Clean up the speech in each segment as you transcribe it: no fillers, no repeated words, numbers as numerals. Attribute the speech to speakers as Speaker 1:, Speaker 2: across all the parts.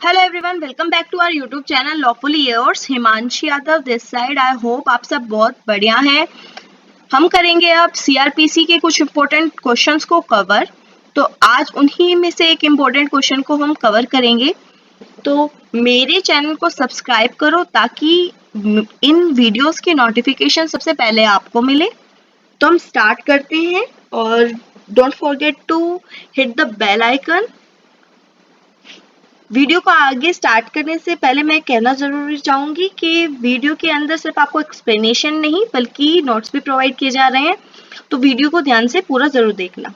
Speaker 1: Hello everyone, welcome back to our YouTube channel lawfully yours. Himanshi Yadav this side. I hope आप सब बहुत बढ़िया हैं। हम करेंगे अब सीआरपीसी के कुछ इम्पोर्टेंट क्वेश्चंस को कवर। तो आज उन्हीं में से एक इम्पोर्टेंट क्वेश्चन को हम कवर करेंगे। तो मेरे चैनल को सब्सक्राइब करो ताकि इन वीडियोस की नोटिफिकेशन सबसे पहले आपको मिले। तो हम स्टार्ट करते हैं और don't forget to hit the bell icon. Video को आगे स्टार्ट करने से पहले मैं कहना जरूरी चाहूंगी कि वीडियो के अंदर सिर्फ आपको एक्सप्लेनेशन नहीं बल्कि नोट्स भी प्रोवाइड किए जा रहे हैं, तो वीडियो को ध्यान से पूरा जरूर देखना।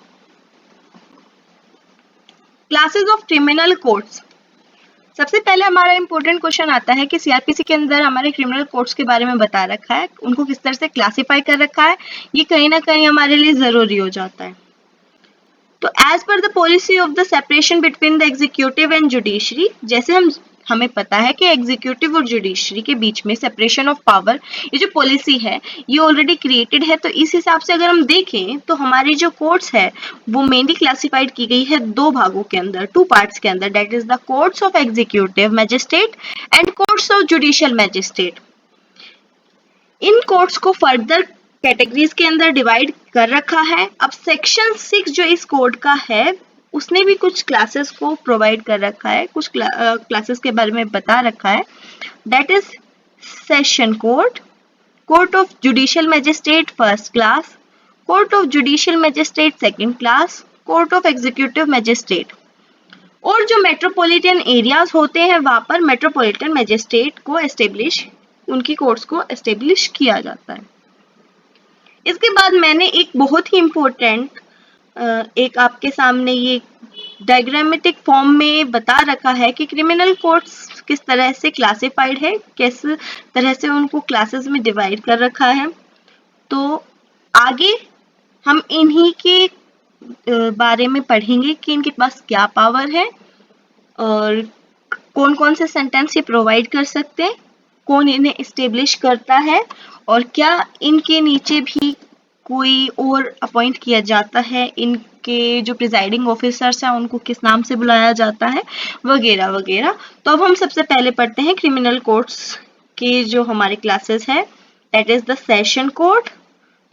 Speaker 1: Classes of criminal codes. सबसे पहले हमारा इंपॉर्टेंट क्वेश्चन आता है कि सीआरपीसी के अंदर हमारे क्रिमिनल कोड्स के बारे में बता रखा है, उनको किस तरह से क्लासिफाई कर रखा है। ये कहीं ना कहीं हमारे लिए जरूरी हो जाता है। तो as per the policy of the separation between the executive and judiciary, जैसे हमें पता है कि एग्जीक्यूटिव और जुडिशरी के बीच में सेपरेशन ऑफ पावर, ये जो पॉलिसी है ये ऑलरेडी क्रिएटेड है। तो इस हिसाब से अगर हम देखें तो हमारी जो कोर्ट्स है वो मेनली क्लासिफाइड की गई है दो भागों के अंदर, टू पार्ट्स के अंदर, that is the courts of executive magistrate and courts of judicial magistrate. In courts को फर्दर कैटेगरीज के अंदर डिवाइड कर रखा है। अब सेक्शन 6 जो इस कोड का है उसने भी कुछ क्लासेस को प्रोवाइड कर रखा है, कुछ क्लासेस के बारे में बता रखा है। That is session court, court of judicial magistrate first class, court of judicial magistrate second class, court of executive magistrate. और जो मेट्रोपॉलिटन एरियाज होते हैं वहां पर मेट्रोपॉलिटन मैजिस्ट्रेट को एस्टेब्लिश, उनकी कोर्ट्स को एस्टेब्लिश किया जाता है। इसके बाद मैंने एक बहुत ही इम्पोर्टेंट एक आपके सामने ये डायग्रामेटिक फॉर्म में बता रखा है कि क्रिमिनल कोर्ट्स किस तरह से क्लासिफाइड है, किस तरह से उनको क्लासेस में डिवाइड कर रखा है। तो आगे हम इन्हीं के बारे में पढ़ेंगे कि इनके पास क्या पावर है और कौन कौन से सेंटेंस ये प्रोवाइड कर सकते हैं, कौन इन्हें इस्टेब्लिश करता है और क्या इनके नीचे भी कोई और अपॉइंट किया जाता है, इनके जो प्रिजाइडिंग ऑफिसर्स हैं उनको किस नाम से बुलाया जाता है, वगैरह वगैरह। तो अब हम सबसे पहले पढ़ते हैं क्रिमिनल कोर्ट्स के जो हमारे क्लासेस है। That is the session court,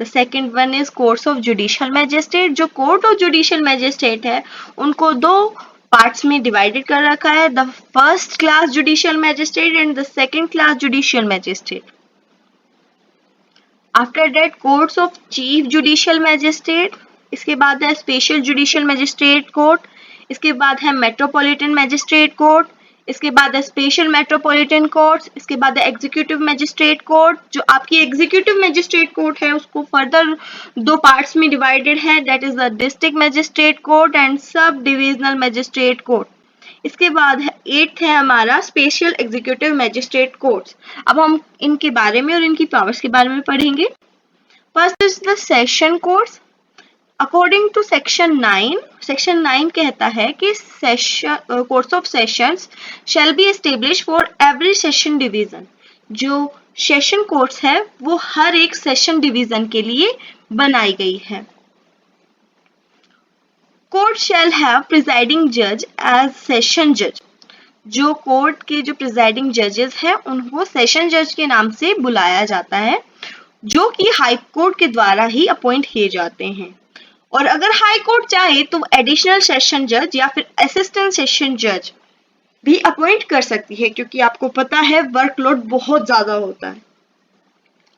Speaker 1: the second one is courts of judicial magistrate. जो कोर्ट ऑफ जुडिशियल मैजिस्ट्रेट है उनको दो पार्ट्स में डिवाइडेड कर रखा है, the first class judicial magistrate and the second class judicial magistrate. After that courts of chief judicial magistrate, इसके बाद है स्पेशल जुडिशियल मैजिस्ट्रेट कोर्ट, इसके बाद है मेट्रोपॉलिटन मैजिस्ट्रेट कोर्ट, इसके बाद है स्पेशल मेट्रोपॉलिटन कोर्ट्स, इसके बाद है एग्जीक्यूटिव मैजिस्ट्रेट कोर्ट। जो आपकी एग्जीक्यूटिव मैजिस्ट्रेट कोर्ट है उसको फर्दर दो पार्ट्स में डिवाइडेड है, that is the district magistrate court and sub divisional magistrate court. इसके बाद है 8th है हमारा स्पेशल एग्जीक्यूटिव मैजिस्ट्रेट कोर्ट्स। अब हम इनके बारे में और इनकी पावर्स के बारे में पढ़ेंगे। First is the session courts. According to section 9, section 9 कहता है कि session courts of sessions shall be establish for every session division. जो सेशन कोर्ट्स है वो हर एक सेशन डिवीजन के लिए बनाई गई है। कोर्ट शैल हैव प्रिजाइडिंग जज एज सेशन जज। जो कोर्ट के जो प्रिजाइडिंग जजेस हैं उनको सेशन जज के नाम से बुलाया जाता है, जो कि हाई कोर्ट के द्वारा ही अपॉइंट किए जाते हैं। और अगर हाई कोर्ट चाहे तो एडिशनल सेशन जज या फिर असिस्टेंट सेशन जज भी अपॉइंट कर सकती है, क्योंकि आपको पता है वर्कलोड बहुत ज्यादा होता है।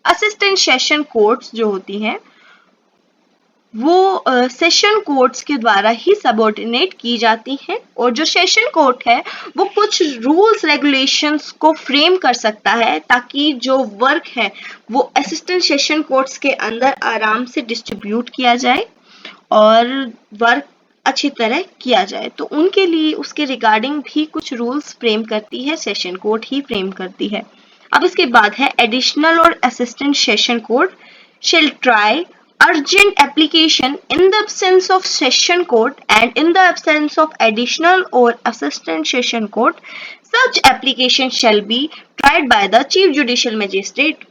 Speaker 1: असिस्टेंट सेशन कोर्ट्स जो होती हैं वो सेशन कोर्ट्स के द्वारा ही सबऑर्डिनेट की जाती हैं, और जो सेशन कोर्ट है वो कुछ रूल्स रेगुलेशंस को फ्रेम कर सकता है ताकि जो वर्क है वो असिस्टेंट सेशन कोर्ट्स के अंदर आराम से डिस्ट्रीब्यूट किया जाए और वर्क अच्छी तरह किया जाए। तो उनके लिए उसके रिगार्डिंग भी कुछ रूल्स फ्रेम करती है, सेशन कोर्ट ही फ्रेम करती है। अब इसके बाद है एडिशनल और assistant session court shall try urgent application in the absence of session court and in the absence of additional or assistant session court. Such application shall be tried by the chief judicial magistrate.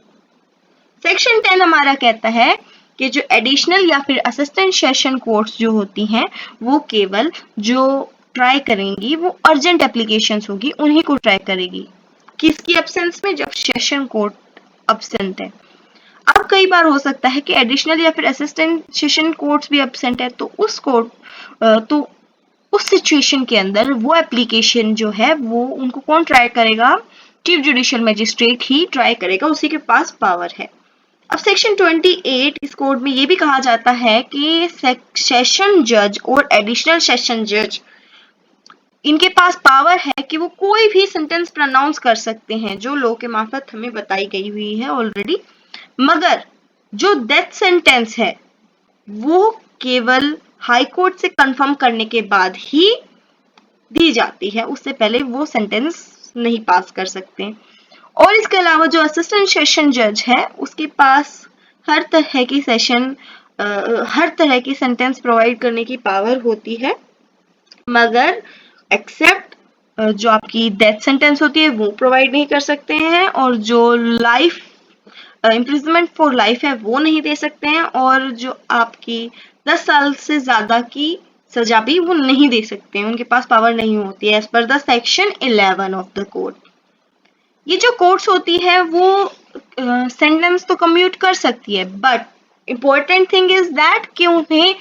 Speaker 1: Section 10 हमारा कहता है कि जो additional या फिर assistant session courts जो होती हैं वो केवल जो ट्राई करेंगी वो अर्जेंट एप्लीकेशंस होगी, उन्हीं को ट्राई करेगी। किसकी एब्सेंस में? जब सेशन कोर्ट एब्सेंट है। अब कई बार हो सकता है कि एडिशनल या फिर असिस्टेंट सेशन कोर्ट्स भी एब्सेंट है, तो उस सिचुएशन के अंदर वो एप्लीकेशन जो है वो उनको कौन ट्राई करेगा? चीफ जुडिशियल मजिस्ट्रेट ही ट्राई करेगा, उसी के पास पावर है। अब सेक्शन 28 इस कोड में ये भी कहा जाता है कि सेशन जज और एडिशनल सेशन जज इनके पास पावर है कि वो कोई भी सेंटेंस प्रोनाउंस कर सकते हैं जो लॉ के मार्फत हमें बताई गई हुई है ऑलरेडी, मगर जो डेथ सेंटेंस है वो केवल हाई कोर्ट से कंफर्म करने के बाद ही दी जाती है, उससे पहले वो सेंटेंस नहीं पास कर सकते। और इसके अलावा जो असिस्टेंट सेशन जज है उसके पास हर तरह की सेंटेंस प्रोवाइड करने की पावर होती है, मगर एक्सेप्ट जो आपकी डेथ सेंटेंस होती है वो प्रोवाइड नहीं कर सकते हैं, और जो लाइफ इम्प्रिजनमेंट फॉर लाइफ है वो नहीं दे सकते हैं, और जो आपकी 10 साल से ज्यादा की सजा भी वो नहीं दे सकते हैं, उनके पास पावर नहीं होती है as per the section 11 of the code. ये जो कोर्ट्स होती है वो सेंटेंस तो कम्यूट कर सकती है, but important thing is that कि उन्हें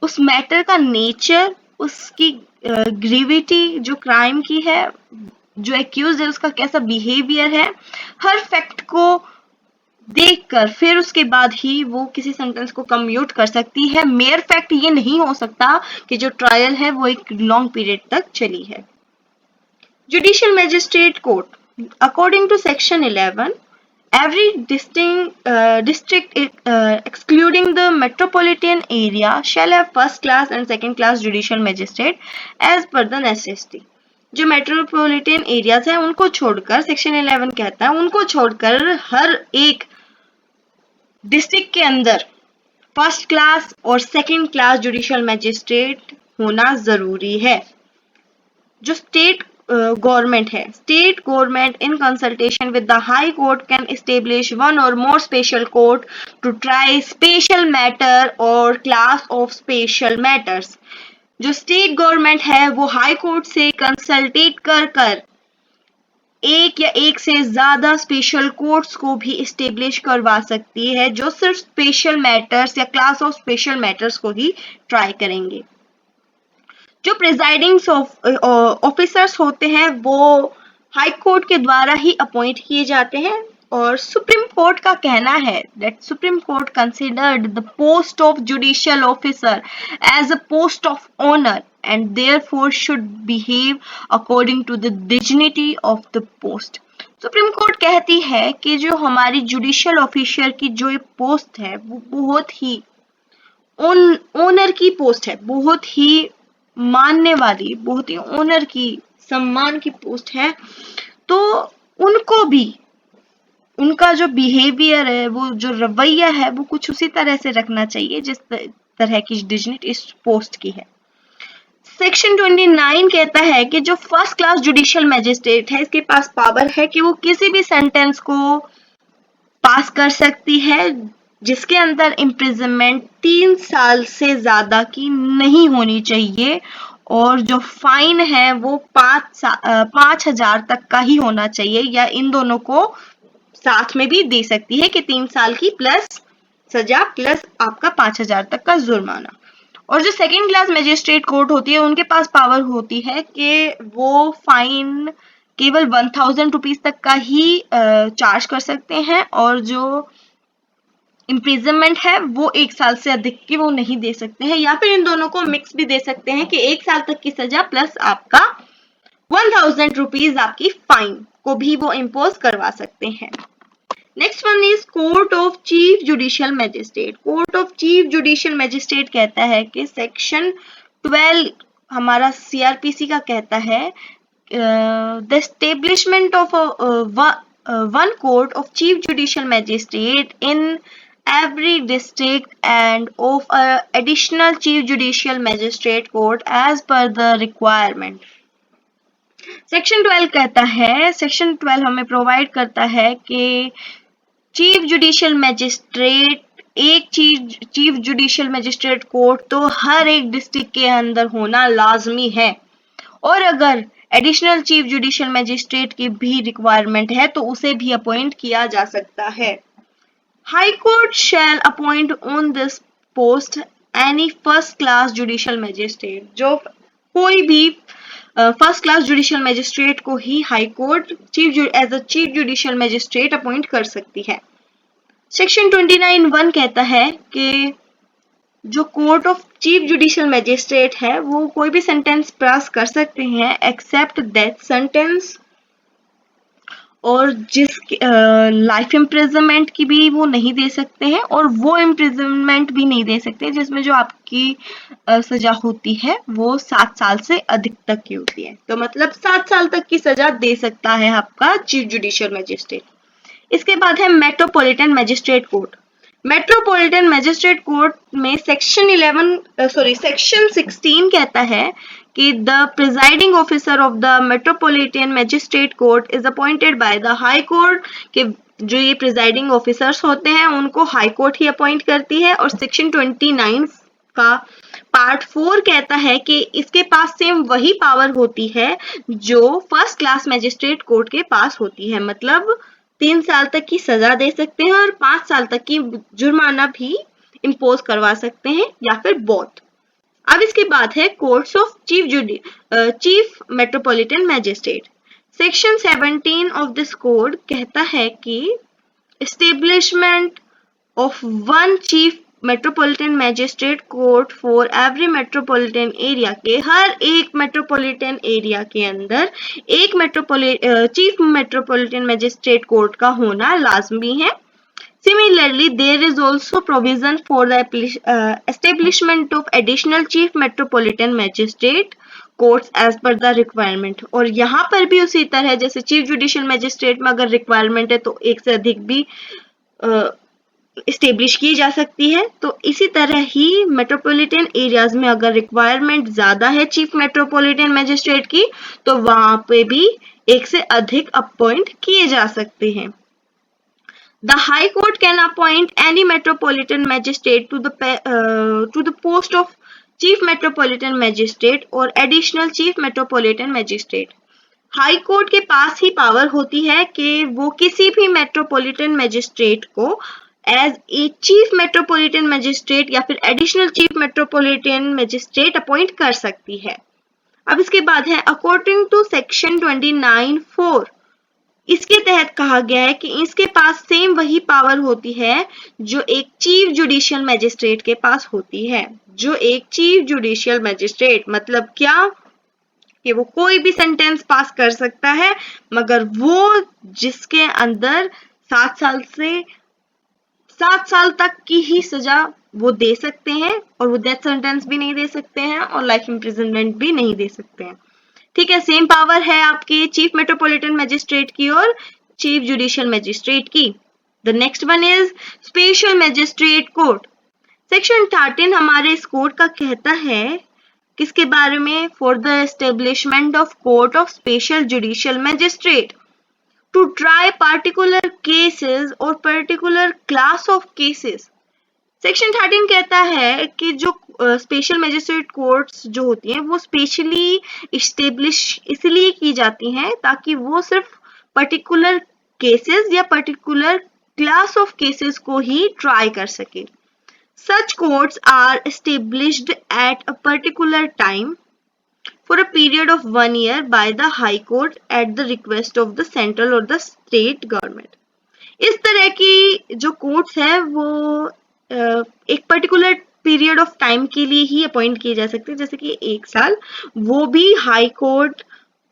Speaker 1: उस मैटर का नेचर, उसकी ग्रेविटी जो क्राइम की है, जो एक्यूज है उसका कैसा बिहेवियर है, हर फैक्ट को देखकर फिर उसके बाद ही वो किसी सेंटेंस को कम्यूट कर सकती है। मेयर फैक्ट ये नहीं हो सकता कि जो ट्रायल है वो एक लॉन्ग पीरियड तक चली है। Judicial magistrate court, according to section 11, every district excluding the metropolitan area shall have first class and second class judicial magistrate as per the necessity। जो मेट्रोपॉलिटन एरियाज है उनको छोड़कर, सेक्शन 11 कहता है उनको छोड़कर हर एक डिस्ट्रिक्ट के अंदर फर्स्ट क्लास और सेकंड क्लास जुडिशियल मैजिस्ट्रेट होना जरूरी है। जो स्टेट गवर्नमेंट है, state government in consultation with the high court can establish one or more special court to try special matter or class of special matters. जो state government है वो high court से कंसल्टेट कर एक या एक से ज्यादा स्पेशल कोर्ट्स को भी एस्टेब्लिश करवा सकती है जो सिर्फ स्पेशल मैटर्स या क्लास ऑफ स्पेशल मैटर्स को ही ट्राई करेंगे। जो प्रिजाइडिंग ऑफिसर्स होते हैं वो हाई कोर्ट के द्वारा ही अपॉइंट किए जाते हैं, और सुप्रीम कोर्ट का कहना है that Supreme Court considered the post of judicial officer as a post of honour and therefore should behave according to the dignity of the post. Supreme Court कहती है कि जो हमारी जुडिशियल ऑफिसर की जो पोस्ट है वो बहुत ही ऑनर की पोस्ट है, बहुत ही मानने वाली, बहुत ही ऑनर की, सम्मान की पोस्ट है, तो उनको भी उनका जो बिहेवियर है, वो जो रवैया है वो कुछ उसी तरह से रखना चाहिए जिस तरह की डिग्निटी इस पोस्ट की है। सेक्शन 29 कहता है कि जो फर्स्ट क्लास जुडिशियल मैजिस्ट्रेट है इसके पास पावर है कि वो किसी भी सेंटेंस को पास कर सकती है जिसके अंदर इम्प्रिजनमेंट 3 साल से ज्यादा की नहीं होनी चाहिए, और जो फाइन है वो 5,000 तक का ही होना चाहिए, या इन दोनों को साथ में भी दे सकती है कि 3 साल की प्लस सजा प्लस आपका 5,000 तक का जुर्माना। और जो सेकेंड क्लास मैजिस्ट्रेट कोर्ट होती है उनके पास पावर होती है कि वो फाइन केवल 1,000 रुपीज तक का ही चार्ज कर सकते हैं, और जो इम्प्रिजनमेंट है वो 1 साल से अधिक की वो नहीं दे सकते हैं, या फिर इन दोनों को मिक्स भी दे सकते हैं कि 1 साल तक की सजा प्लस आपका 1,000 रुपीज आपकी फाइन को भी वो इम्पोज करवा सकते हैं। Next one is court of chief judicial magistrate. Court of chief judicial magistrate कहता है कि सेक्शन 12 हमारा सीआरपीसी का कहता है the establishment of one court of chief judicial magistrate in every district and of a additional chief judicial magistrate court as per the requirement। Section 12 कहता है, section 12 हमें प्रोवाइड करता है कि चीफ जुडिशियल मैजिस्ट्रेट, एक चीफ जुडिशियल मैजिस्ट्रेट कोर्ट तो हर एक district के अंदर होना लाजमी है, और अगर एडिशनल चीफ जुडिशियल मैजिस्ट्रेट की भी रिक्वायरमेंट है तो उसे भी अपॉइंट किया जा सकता है। High court shall appoint on this post any first class judicial magistrate, जो कोई भी फर्स्ट क्लास जुडिशियल मैजिस्ट्रेट को ही high court as a chief judicial magistrate appoint कर सकती है। सेक्शन 29(1) कहता है कि जो court of chief judicial magistrate है वो कोई भी सेंटेंस पास कर सकते हैं एक्सेप्ट डेथ सेंटेंस, और जिस लाइफ इम्प्रिजनमेंट की भी वो नहीं दे सकते हैं, और वो इम्प्रिजनमेंट भी नहीं दे सकते जिसमें जो आपकी सजा होती है वो 7 साल से अधिक तक की होती है। तो मतलब 7 साल तक की सजा दे सकता है आपका चीफ जुडिशियल मैजिस्ट्रेट। इसके बाद है metropolitan magistrate court. Metropolitan magistrate court में सेक्शन 16 कहता है कि the presiding officer of the metropolitan magistrate court is appointed by the high court, कि जो ये प्रिजाइडिंग ऑफिसर्स होते हैं उनको हाई कोर्ट ही अपॉइंट करती है। और सेक्शन 29 का पार्ट 4 कहता है कि इसके पास सेम वही पावर होती है जो फर्स्ट क्लास मैजिस्ट्रेट कोर्ट के पास होती है, मतलब 3 साल तक की सजा दे सकते हैं और 5 साल तक की जुर्माना भी इम्पोज करवा सकते हैं, या फिर बोथ। अब इसके बाद है courts of chief metropolitan magistrate. Section 17 of this code कहता है कि establishment of one chief metropolitan magistrate court for every metropolitan area, के हर एक मेट्रोपॉलिटन एरिया के अंदर एक चीफ मेट्रोपॉलिटन मैजिस्ट्रेट कोर्ट का होना लाजमी है। Similarly, there is also provision for the establishment of additional chief metropolitan magistrate courts as per the requirement। और यहाँ पर भी उसी तरह जैसे चीफ जुडिशियल मैजिस्ट्रेट में अगर रिक्वायरमेंट है तो एक से अधिक भी इस्टेब्लिश की जा सकती है, तो इसी तरह ही मेट्रोपॉलिटन एरियाज में अगर रिक्वायरमेंट ज्यादा है चीफ मेट्रोपॉलिटन मैजिस्ट्रेट की तो वहां पे भी एक से अधिक अपॉइंट किए जा सकते हैं। The High Court can appoint any metropolitan magistrate to the post of Chief Metropolitan Magistrate or Additional Chief Metropolitan Magistrate। High court के पास ही पावर होती है कि वो किसी भी मेट्रोपॉलिटन मैजिस्ट्रेट को as a chief metropolitan magistrate या फिर additional chief metropolitan magistrate appoint कर सकती है। अब इसके बाद है अकॉर्डिंग टू सेक्शन 29(4), इसके तहत कहा गया है कि इसके पास सेम वही पावर होती है जो एक चीफ जुडिशियल मैजिस्ट्रेट के पास होती है। जो एक चीफ जुडिशियल मैजिस्ट्रेट मतलब क्या कि वो कोई भी सेंटेंस पास कर सकता है, मगर वो जिसके अंदर 7 साल तक की ही सजा वो दे सकते हैं, और वो डेथ सेंटेंस भी नहीं दे सकते हैं और लाइफ इम्प्रिजनमेंट भी नहीं दे सकते हैं। ठीक है, सेम पावर है आपके चीफ मेट्रोपॉलिटन मैजिस्ट्रेट की और चीफ जुडिशियल मैजिस्ट्रेट की। The next one is special magistrate court. Section 13 हमारे इस कोर्ट का कहता है किसके बारे में, for the establishment of court of special judicial magistrate to try particular cases or particular class of cases. Section 13 कहता है कि जो स्पेशल मैजिस्ट्रेट कोर्ट्स जो होती हैं वो स्पेशली इस्टेब्लिश इसलिए की जाती हैं ताकि वो सिर्फ पर्टिकुलर केसेस या पर्टिकुलर क्लास ऑफ केसेस को ही ट्राई कर सके। Such courts are established at a particular time for a period of 1 year by the high court at the request of the central or the state government. इस तरह की जो courts है वो एक पर्टिकुलर पीरियड ऑफ टाइम के लिए ही appoint किए जा सकते हैं, जैसे कि 1 साल, वो भी हाई कोर्ट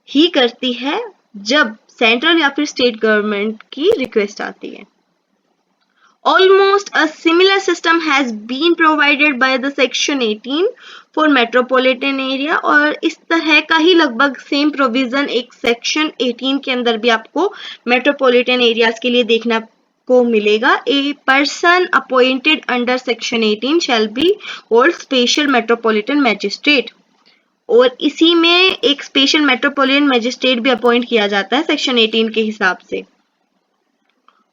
Speaker 1: ही करती है जब सेंट्रल या फिर स्टेट गवर्नमेंट की रिक्वेस्ट आती है। Almost a similar system has been provided by the Section 18 for metropolitan area, और इस तरह का ही लगभग सेम प्रोविजन एक सेक्शन 18 के अंदर भी आपको मेट्रोपॉलिटन एरियाज के लिए देखना को मिलेगा। A person appointed under section 18 shall be called special metropolitan magistrate, और इसी में एक स्पेशल मेट्रोपॉलिटन मैजिस्ट्रेट भी अपॉइंट किया जाता है सेक्शन 18 के हिसाब से।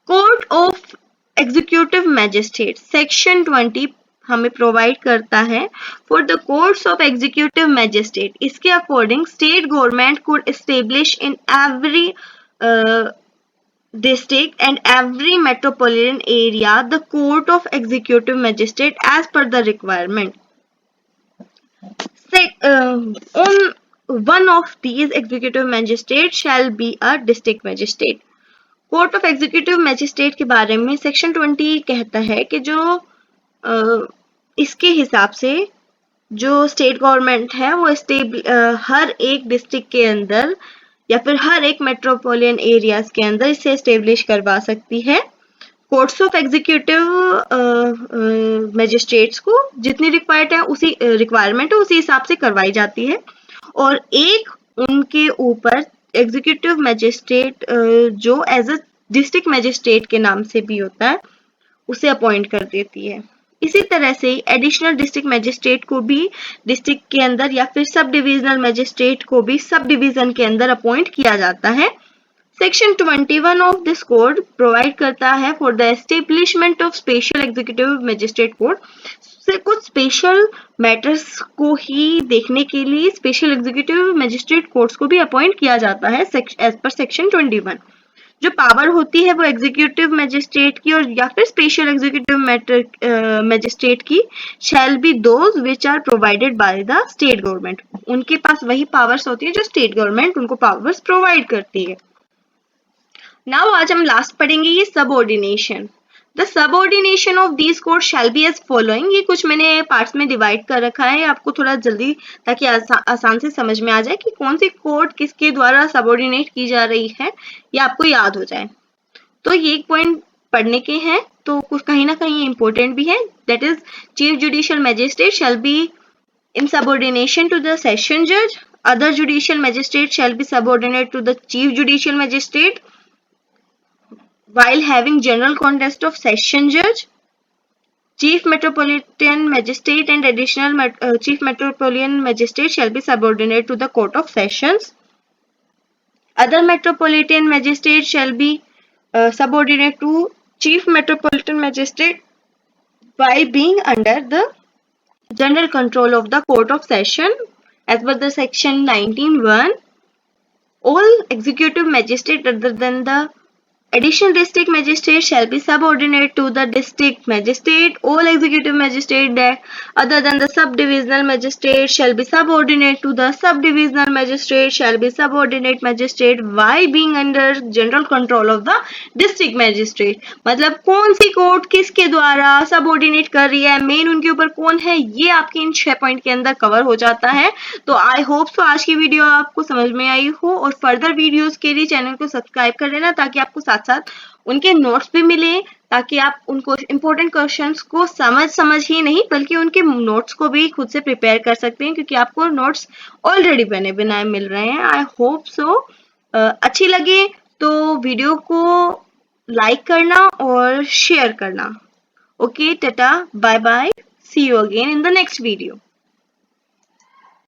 Speaker 1: Court of executive magistrate. Section 20 हमें प्रोवाइड करता है for the courts of executive magistrate. इसके according state government could establish in every district and every metropolitan area the court of executive magistrate as per the requirement. On one of these executive magistrates shall be a district magistrate. Court of executive magistrate के बारे में section 20 कहता है कि जो इसके हिसाब से जो स्टेट गवर्नमेंट है वो हर एक डिस्ट्रिक्ट के अंदर या फिर हर एक मेट्रोपोलियन एरियाज के अंदर इसे एस्टेब्लिश करवा सकती है। कोर्ट्स ऑफ एग्जीक्यूटिव मैजिस्ट्रेट्स को जितनी रिक्वायरमेंट है उसी हिसाब से करवाई जाती है और एक उनके ऊपर एग्जीक्यूटिव मैजिस्ट्रेट जो एज अ डिस्ट्रिक्ट मैजिस्ट्रेट के नाम से भी होता है उसे अपॉइंट कर देती है। इसी तरह से एडिशनल डिस्ट्रिक्ट मैजिस्ट्रेट को भी डिस्ट्रिक्ट के अंदर या फिर सब डिविजनल मैजिस्ट्रेट को भी सब डिवीजन के अंदर अपॉइंट किया जाता है। Section 21 of this code provide करता है for the establishment of special executive magistrate court. कुछ स्पेशल मैटर्स को ही देखने के लिए स्पेशल एग्जीक्यूटिव मैजिस्ट्रेट कोर्ट्स को भी अपॉइंट किया जाता है एज पर सेक्शन 21। जो पावर होती है वो एग्जीक्यूटिव मैजिस्ट्रेट की और या फिर स्पेशल एग्जीक्यूटिव मैजिस्ट्रेट की shall be those which are provided by the state government. उनके पास वही पावर्स होती है जो स्टेट गवर्नमेंट उनको पावर्स प्रोवाइड करती है। नाउ आज हम लास्ट पढ़ेंगे ये subordination. The subordination of these courts shall be as following. ये कुछ मैंने पार्ट्स में डिवाइड कर रखा है आपको थोड़ा जल्दी ताकि आसान से समझ में आ जाए कि कौन सी कोर्ट किसके द्वारा सबऑर्डिनेट की जा रही है या आपको याद हो जाए। तो ये एक पॉइंट पढ़ने के हैं तो कुछ कहीं ना कहीं इंपॉर्टेंट भी है। That is chief judicial magistrate shall be in subordination to the session जज। Other judicial magistrate shall be subordinate to the chief judicial magistrate while having general contest of session judge. Chief metropolitan magistrate and additional chief metropolitan magistrate shall be subordinate to the court of sessions. Other metropolitan magistrate shall be subordinate to chief metropolitan magistrate while being under the general control of the court of session as per the section 19(1). All executive magistrate other than the additional district magistrate shall be subordinate to the district magistrate. All executive magistrate other than the subdivisional magistrate shall be subordinate to the subdivisional magistrate shall be subordinate magistrate while being under general control of the district magistrate। मतलब कौन सी court किसके द्वारा subordinate कर रही है, main उनके ऊपर कौन है, ये आपके इन 6 पॉइंट के अंदर कवर हो जाता है। तो आई होप सो आज की वीडियो आपको समझ में आई हो और फर्दर वीडियोस के लिए चैनल को सब्सक्राइब कर लेना ताकि आपको साथ साथ उनके नोट्स भी मिले ताकि आप उनको इम्पोर्टेंट क्वेश्चंस को समझ ही नहीं बल्कि उनके नोट्स को भी खुद से प्रिपेयर कर सकते हैं क्योंकि आपको नोट्स ऑलरेडी बने बनाए मिल रहे हैं। आई होप सो अच्छी लगे तो वीडियो को लाइक करना और शेयर करना। Okay, tata, bye bye, see you again in the next video.